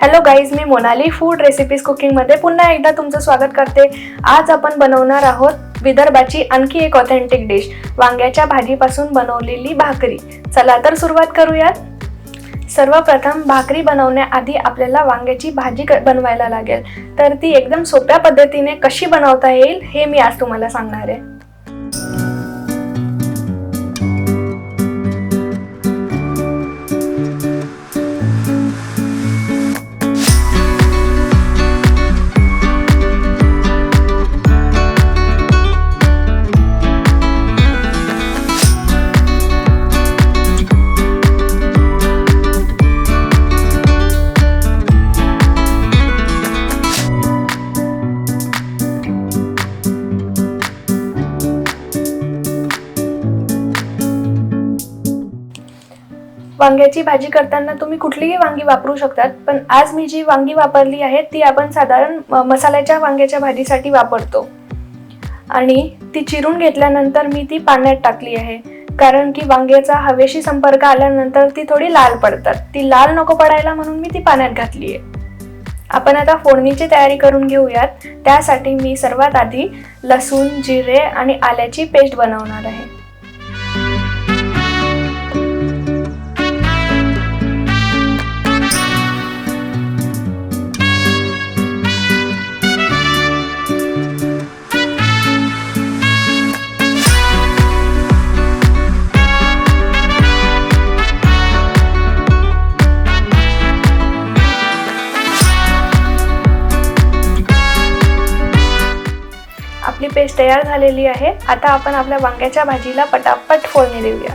Hello guys, मी Monali food recipes कुकिंगमध्ये पुन्हा एकदा तुमचं स्वागत करते। आज आपण बनवणार आहोत विदर्भाची आणखी एक ऑथेंटिक डिश, वांग्याच्या भाजीपासून बनवलेली भाकरी। चला तर सुरुवात करूयात। सर्वप्रथम भाकरी बनवण्याआधी आपल्याला वांग्याची भाजी बनवायला लागेल, तर ती एकदम सोप्या पद्धतीने कशी बनवता येईल हे मी आज तुम्हाला सांगणार आहे। वांग्याची भाजी करताना तुम्ही कुठलीही वांगी वापरू शकतात, पण आज मी जी वांगी वापरली आहे ती आपण साधारण मसाल्याच्या वांग्याच्या भाजीसाठी वापरतो। आणि ती चिरून घेतल्यानंतर मी ती पाण्यात टाकली आहे, कारण की वांग्याचा हवेशी संपर्क आल्यानंतर ती थोडी लाल पडतात। ती लाल नको पडायला म्हणून मी ती पाण्यात घातली आहे। आपण आता फोडणीची तयारी करून घेऊयात। त्यासाठी मी सर्वात आधी लसूण, जिरे आणि आल्याची पेस्ट बनवणार आहे। आपली पेस्ट तयार झालेली आहे। आता आपण आपल्या वांग्याच्या भाजीला पटापट फोडणी देऊया।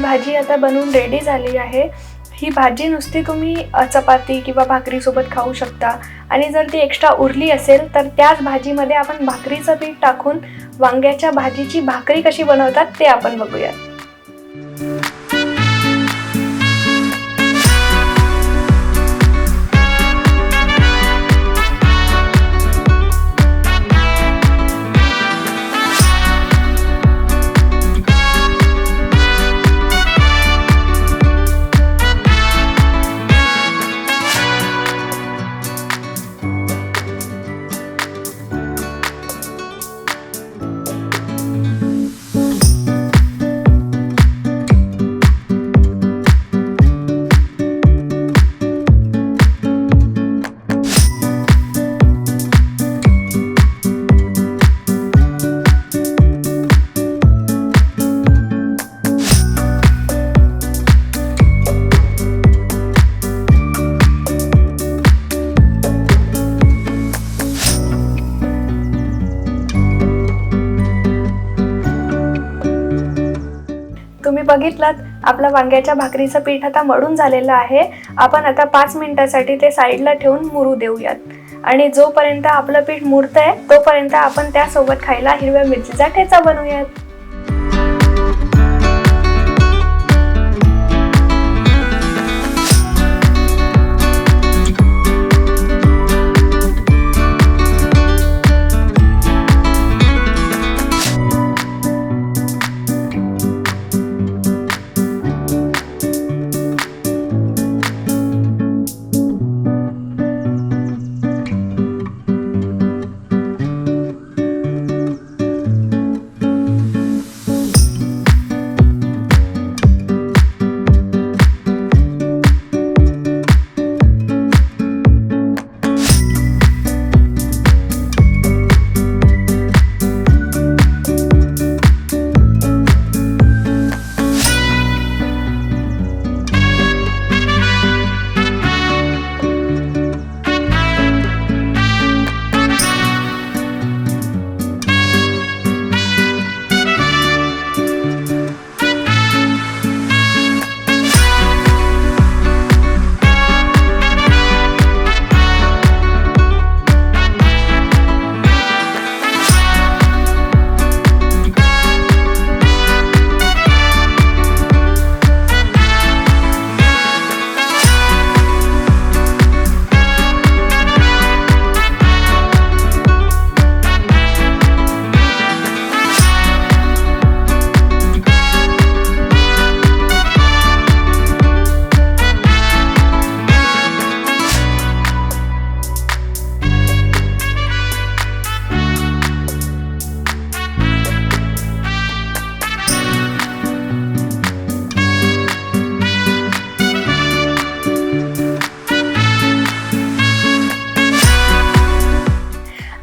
भाजी आता बनवून रेडी झाली आहे। ही भाजी नुसती तुम्ही चपाती किंवा भाकरीसोबत खाऊ शकता आणि जर ती एक्स्ट्रा उरली असेल तर त्याच भाजीमध्ये आपण भाकरीचं पीठ टाकून वांग्याच्या भाजीची भाकरी कशी बनवतात ते आपण बघूयात। तुम्ही बघितलात आपला वांग्याच्या भाकरीचं पीठ आता मळून झालेलं आहे। आपण आता 5 मिनिटांसाठी ते साईडला ठेवून मुरू देऊयात आणि जोपर्यंत आपलं पीठ मुरतंय तोपर्यंत आपण त्यासोबत खायला हिरव्या मिरचीचा ठेचा बनवूयात।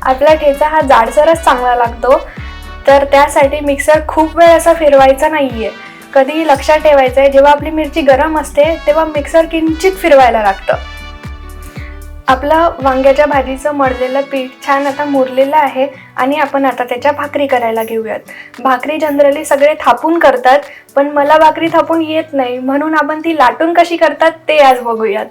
आपला ठेचा हा जाडसरच चांगला लागतो, तर त्यासाठी मिक्सर खूप वेळ असा फिरवायचा नाहीये। कधीही लक्षात ठेवायचं आहे, जेव्हा आपली मिरची गरम असते तेव्हा मिक्सर किंचित फिरवायला लागतं। आपलं वांग्याच्या भाजीचं मळलेलं पीठ छान आता मुरलेलं आहे आणि आपण आता त्याच्या भाकरी करायला घेऊयात। भाकरी जनरली सगळे थापून करतात, पण मला भाकरी थापून येत नाही, म्हणून आपण ती लाटून कशी करतात ते आज बघूयात।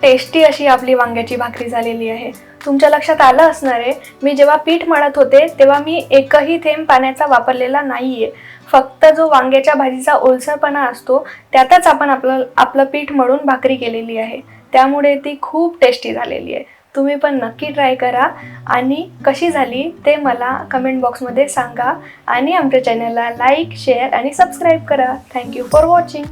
टेस्टी अशी आपली वांग्याची भाकरी झालेली आहे. तुमच्या लक्षात आलं असणार आहे, मी जेव्हा पीठ मळत होते तेव्हा मी एकही थेंब पाण्याचा वापरलेला नाहीये. फक्त जो वांग्याच्या भाजीचा ओलसरपणा असतो त्यातच आपण आपलं पीठ मळून भाकरी केलेली आहे. त्यामुळे ती खूप टेस्टी झालेली आहे. तुम्ही पण नक्की ट्राय करा आणि कशी झाली ते मला कमेंट बॉक्समध्ये सांगा आणि आमच्या चॅनलला लाईक, शेअर आणि सबस्क्राईब करा. Thank you for watching.